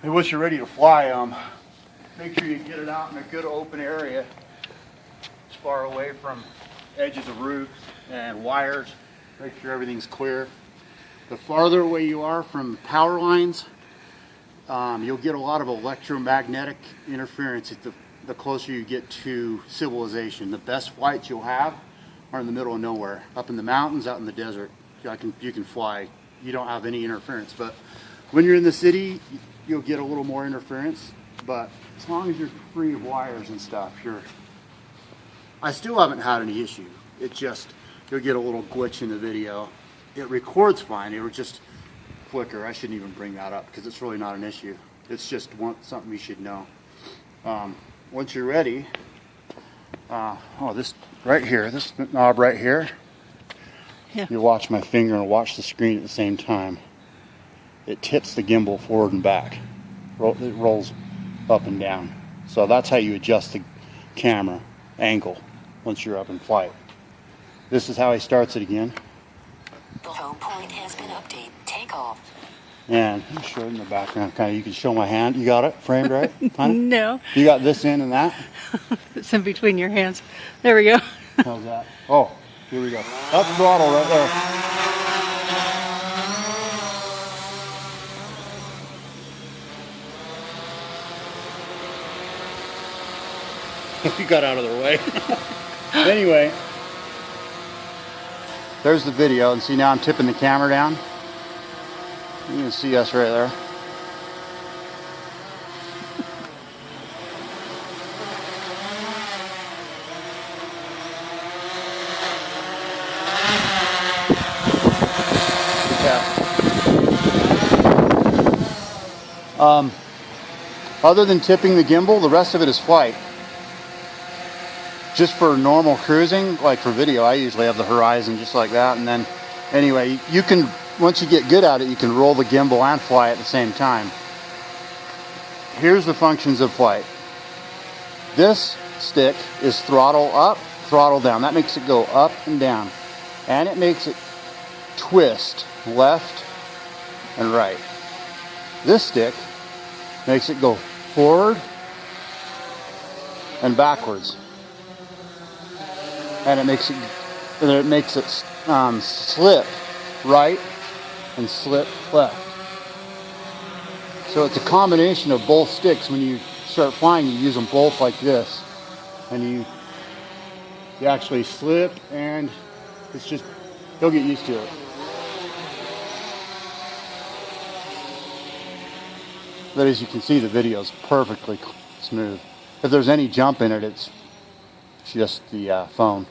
And once you're ready to fly, make sure you get it out in a good open area, as far away from edges of roofs and wires. Make sure everything's clear. The farther away you are from power lines, you'll get a lot of electromagnetic interference the closer you get to civilization. The best flights you'll have are in the middle of nowhere, up in the mountains, out in the desert. You can fly. You don't have any interference. But when you're in the city, you'll get a little more interference. But as long as you're free of wires and stuff, I still haven't had any issue. It just, you'll get a little glitch in the video. It records fine. It would just flicker. I shouldn't even bring that up because it's really not an issue. It's just something you should know. Once you're ready, this right here, this knob right here, yeah. You watch my finger and watch the screen at the same time. It tips the gimbal forward and back. It rolls up and down. So that's how you adjust the camera angle once you're up in flight. This is how he starts it again. The home point has been updated. Take off. And I'm showing in the background, kind of, you can show my hand. You got it framed right? Honey? No. You got this in and that? It's in between your hands. There we go. How's that? Oh, here we go. Up throttle right there. You got out of their way. Anyway, there's the video, and see now I'm tipping the camera down. You can see us right there. Other than tipping the gimbal, the rest of it is flight. Just for normal cruising, like for video, I usually have the horizon just like that. And then, anyway, you can, once you get good at it, you can roll the gimbal and fly at the same time. Here's the functions of flight. This stick is throttle up, throttle down. That makes it go up and down. And it makes it twist left and right. This stick makes it go forward and backwards. And it makes it slip right and slip left. So it's a combination of both sticks. When you start flying, you use them both like this, and you actually slip, and it's just, you'll get used to it. But as you can see, the video is perfectly smooth. If there's any jump in it, it's just the phone.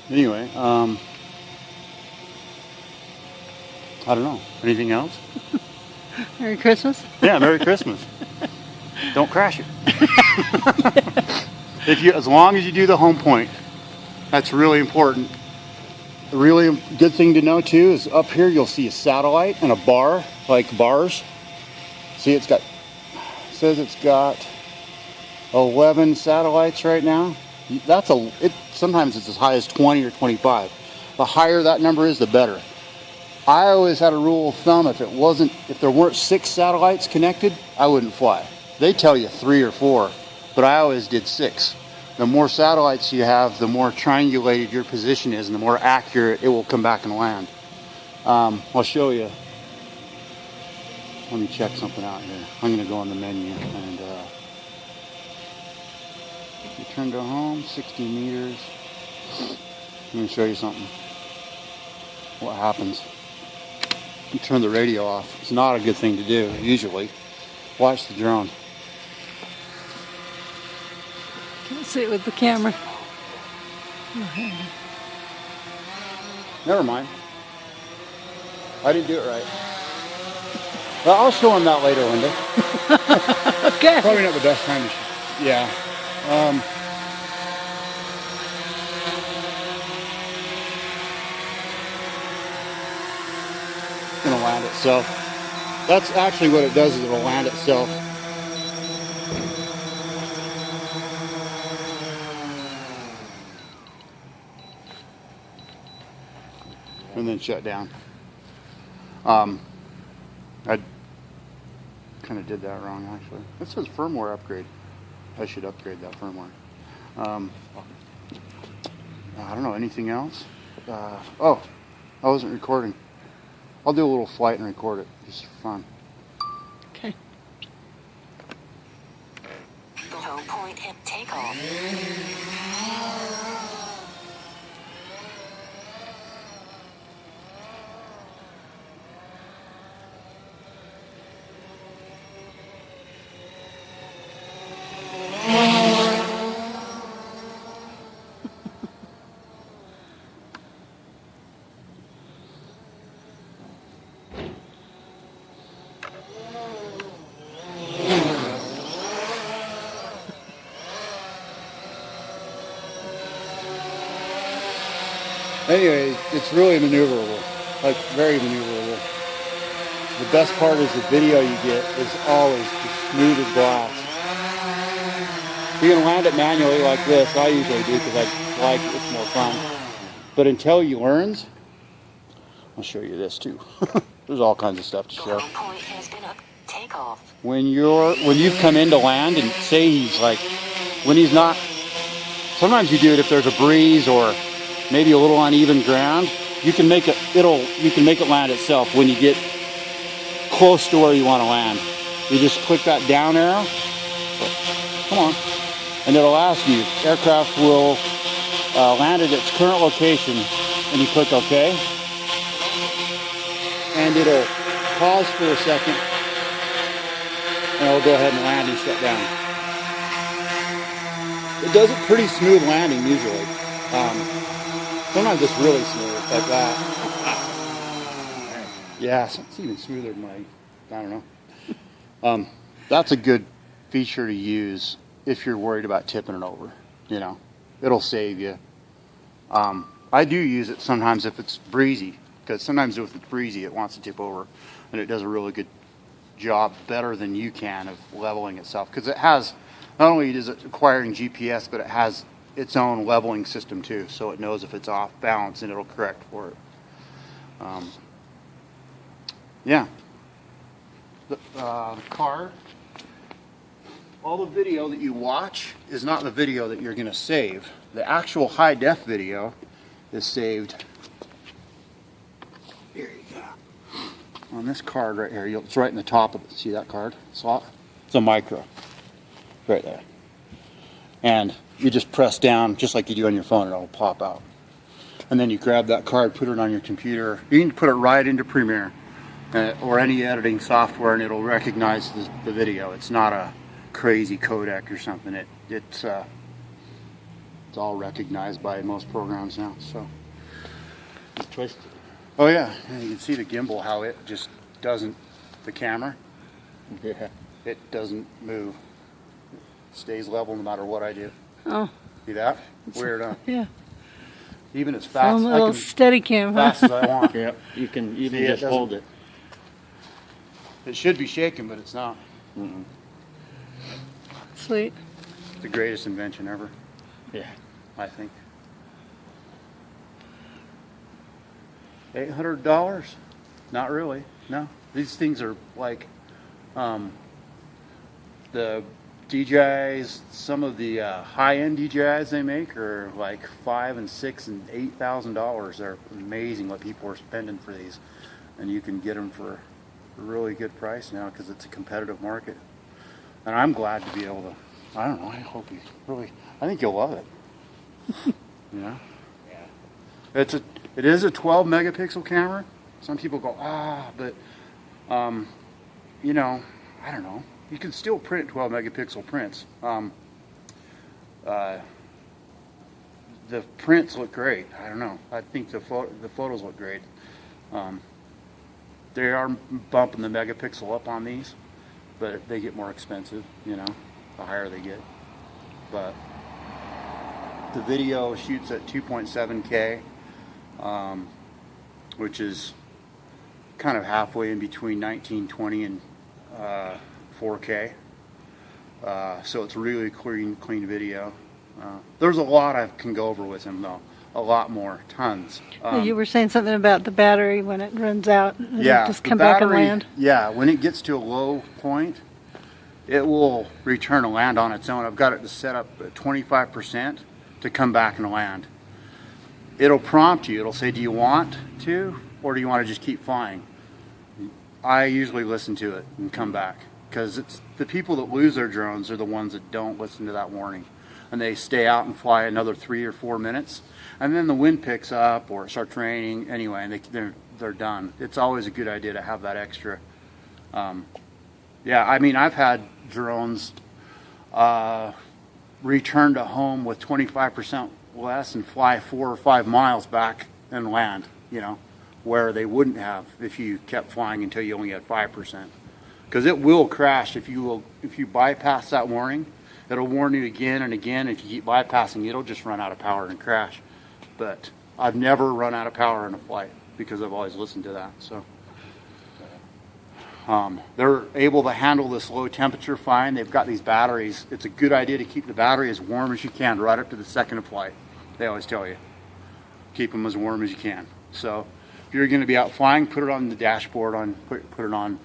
Anyway, I don't know. Anything else? Merry Christmas. Yeah, Merry Christmas. Don't crash it. As long as you do the home point, that's really important. A really good thing to know too is up here you'll see a satellite and a bar, like bars. See, it says it's got 11 satellites right now. Sometimes it's as high as 20 or 25. The higher that number is, the better. I always had a rule of thumb, if there weren't 6 satellites connected, I wouldn't fly. They tell you 3 or 4, but I always did 6. The more satellites you have, the more triangulated your position is, and the more accurate it will come back and land. I'll show you. Let me check something out here. I'm going to go on the menu and return to home, 60 meters. Let me show you something. What happens? You turn the radio off. It's not a good thing to do, usually. Watch the drone. Can't see it with the camera. Never mind. I didn't do it right. Well, I'll show him that later, Linda. Okay. Probably not the best time to yeah. It's gonna land itself. That's actually what it does, is it'll land itself And then shut down. I kind of did that wrong actually. This says firmware upgrade. I should upgrade that firmware. I don't know, anything else? Oh, I wasn't recording. I'll do a little flight and record it, just for fun. Okay. The home point and takeoff. Anyway, it's really maneuverable, like very maneuverable. The best part is the video you get is always just smooth as glass. You can land it manually like this. I usually do because I like it. It's more fun. But until you learns, I'll show you this too. There's all kinds of stuff to The show. home point has been up. Takeoff. When you've come in to land and say he's like, when he's not, sometimes you do it if there's a breeze or maybe a little uneven ground. You can make it land itself when you get close to where you want to land. You just click that down arrow. Come on. And it'll ask you, aircraft will land at its current location, and you click OK. And it'll pause for a second, and it'll go ahead and land and shut down. It does a pretty smooth landing usually. Sometimes it's really smooth, like that. Yeah, it's even smoother than I don't know. That's a good feature to use if you're worried about tipping it over. You know, it'll save you. I do use it sometimes if it's breezy, because sometimes if it's breezy it wants to tip over, and it does a really good job, better than you can, of leveling itself, because it has, not only is it acquiring GPS, but it has its own leveling system too, so it knows if it's off balance and it'll correct for it. Yeah. The card, all the video that you watch is not the video that you're going to save. The actual high def video is saved. Here you go. On this card right here, it's right in the top of it. See that card slot? It's a micro. Right there. And you just press down just like you do on your phone, and it'll pop out. And then you grab that card, put it on your computer. You can put it right into Premiere or any editing software, and it'll recognize the video. It's not a crazy codec or something. It's all recognized by most programs now. So it's twisted. Oh yeah, and you can see the gimbal, how it just doesn't, the camera, yeah, it doesn't move. It stays level no matter what I do. Oh. See that? Weird, huh? Yeah. Even as fast, Some little steady cam, huh? fast as I want. Yep, you can even See, just hold it. It should be shaking, but it's not. Sweet. It's the greatest invention ever, Yeah. I think. $800? Not really. No. These things are like the DJIs. Some of the high-end DJIs they make are like $5,000 and $6,000 and $8,000. They're amazing what people are spending for these, and you can get them for a really good price now because it's a competitive market. And I'm glad to be able to. I don't know. I hope you really. I think you'll love it. You know. Yeah. It is a 12 megapixel camera. Some people go, but you know, I don't know. You can still print 12 megapixel prints. The prints look great. I don't know. I think the photos look great. They are bumping the megapixel up on these, but they get more expensive, you know, the higher they get. But the video shoots at 2.7K, which is kind of halfway in between 1920 and 4K. So it's really clean video. There's a lot I can go over with him though. A lot more, tons. You were saying something about the battery when it runs out. It'll Yeah, just the come back and battery- land. Yeah, when it gets to a low point, it will return to land on its own. I've got it to set up at 25% to come back and land. It'll prompt you. It'll say, do you want to, or do you want to just keep flying? I usually listen to it and come back, because it's the people that lose their drones are the ones that don't listen to that warning, and they stay out and fly another 3 or 4 minutes, and then the wind picks up or it starts raining anyway, and they're done. It's always a good idea to have that extra. Yeah, I mean, I've had drones return to home with 25% less and fly 4 or 5 miles back and land, you know, where they wouldn't have if you kept flying until you only had 5%. Because it will crash if you bypass that warning. It'll warn you again and again. If you keep bypassing, it'll just run out of power and crash. But I've never run out of power in a flight because I've always listened to that. So they're able to handle this low temperature fine. They've got these batteries. It's a good idea to keep the battery as warm as you can right up to the second of flight. They always tell you, keep them as warm as you can. So if you're going to be out flying, put it on the dashboard, put it on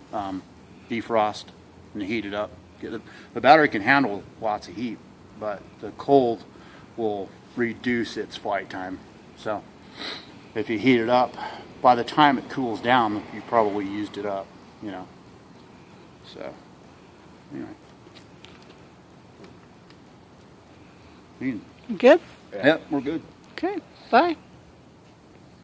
defrost and heat it up. The battery can handle lots of heat, but the cold will reduce its flight time. So if you heat it up, by the time it cools down, you probably used it up, you know. So anyway. You good? Yep, we're good. Okay. Bye.